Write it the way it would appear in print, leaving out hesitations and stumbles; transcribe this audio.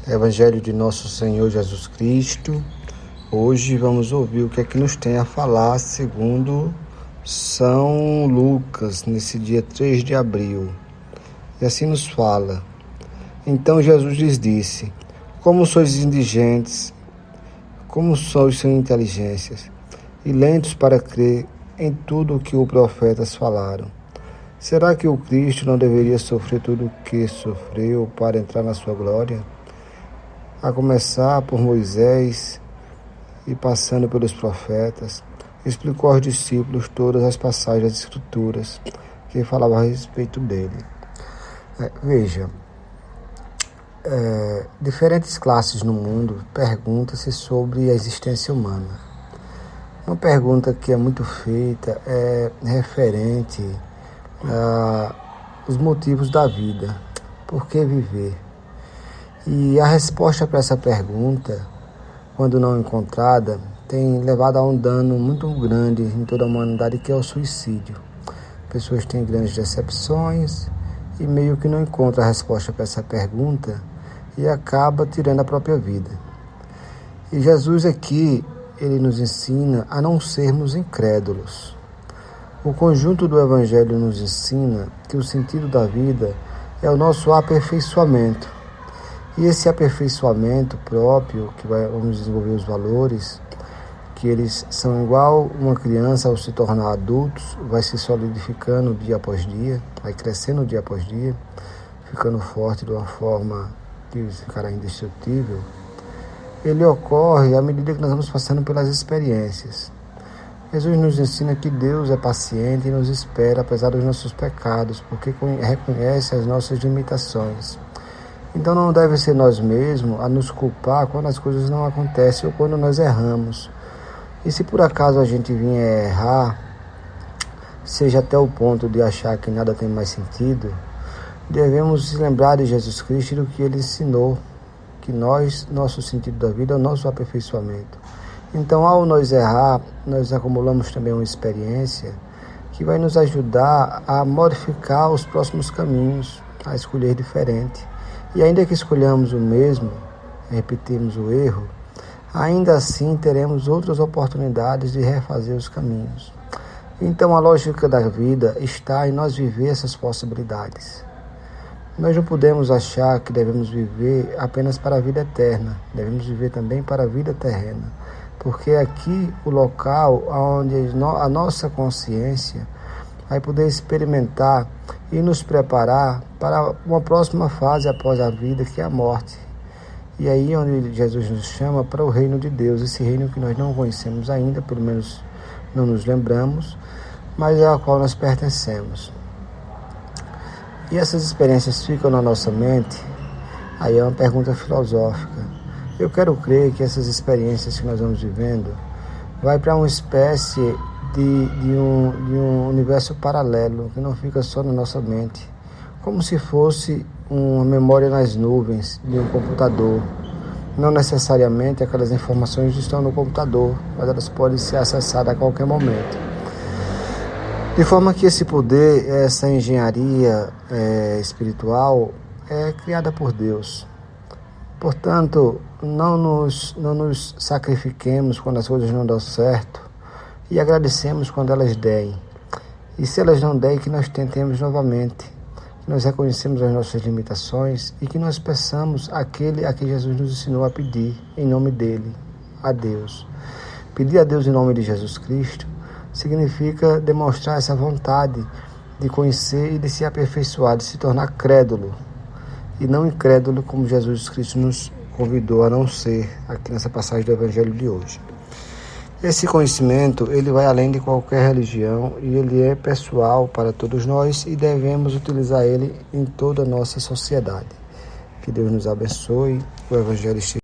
Evangelho de Nosso Senhor Jesus Cristo. Hoje vamos ouvir o que é que nos tem a falar segundo São Lucas, nesse dia 3 de abril. E assim nos fala: Então Jesus lhes disse: Como sois indigentes, como sois sem inteligências, e lentos para crer em tudo o que os profetas falaram. Será que o Cristo não deveria sofrer tudo o que sofreu para entrar na sua glória? A começar por Moisés e passando pelos profetas, explicou aos discípulos todas as passagens das Escrituras que falavam a respeito dele. Diferentes classes no mundo perguntam-se sobre a existência humana. Uma pergunta que é muito feita é referente aos motivos da vida. Por que viver? E a resposta para essa pergunta, quando não encontrada, tem levado a um dano muito grande em toda a humanidade, que é o suicídio. Pessoas têm grandes decepções e meio que não encontram a resposta para essa pergunta e acaba tirando a própria vida. E Jesus aqui, ele nos ensina a não sermos incrédulos. O conjunto do Evangelho nos ensina que o sentido da vida é o nosso aperfeiçoamento. E esse aperfeiçoamento próprio, que vamos desenvolver os valores, que eles são igual uma criança ao se tornar adultos, vai se solidificando dia após dia, vai crescendo dia após dia, ficando forte de uma forma que ficará indestrutível. Ele ocorre à medida que nós vamos passando pelas experiências. Jesus nos ensina que Deus é paciente e nos espera apesar dos nossos pecados, porque reconhece as nossas limitações. Então não deve ser nós mesmos a nos culpar quando as coisas não acontecem ou quando nós erramos. E se por acaso a gente vier a errar, seja até o ponto de achar que nada tem mais sentido, devemos lembrar de Jesus Cristo e do que Ele ensinou, que nosso sentido da vida é o nosso aperfeiçoamento. Então, ao nós errar, nós acumulamos também uma experiência que vai nos ajudar a modificar os próximos caminhos, a escolher diferente. E ainda que escolhamos o mesmo, repetirmos o erro, ainda assim teremos outras oportunidades de refazer os caminhos. Então a lógica da vida está em nós viver essas possibilidades. Nós não podemos achar que devemos viver apenas para a vida eterna, devemos viver também para a vida terrena, porque é aqui o local onde a nossa consciência vai poder experimentar e nos preparar para uma próxima fase após a vida, que é a morte. E aí onde Jesus nos chama para o reino de Deus, esse reino que nós não conhecemos ainda, pelo menos não nos lembramos, mas é ao qual nós pertencemos. E essas experiências ficam na nossa mente? Aí é uma pergunta filosófica. Eu quero crer que essas experiências que nós vamos vivendo vai para uma espécie de um universo paralelo, que não fica só na nossa mente, como se fosse uma memória nas nuvens de um computador. Não necessariamente aquelas informações estão no computador, mas elas podem ser acessadas a qualquer momento. De forma que esse poder, essa engenharia espiritual é criada por Deus. Portanto, não nos sacrifiquemos quando as coisas não dão certo, e agradecemos quando elas derem. E se elas não derem, que nós tentemos novamente, que nós reconhecemos as nossas limitações e que nós peçamos aquele a que Jesus nos ensinou a pedir, em nome dele, a Deus. Pedir a Deus em nome de Jesus Cristo significa demonstrar essa vontade de conhecer e de se aperfeiçoar, de se tornar crédulo, e não incrédulo como Jesus Cristo nos convidou a não ser, aqui nessa passagem do Evangelho de hoje. Esse conhecimento, ele vai além de qualquer religião e ele é pessoal para todos nós e devemos utilizar ele em toda a nossa sociedade. Que Deus nos abençoe, o Evangelho esteja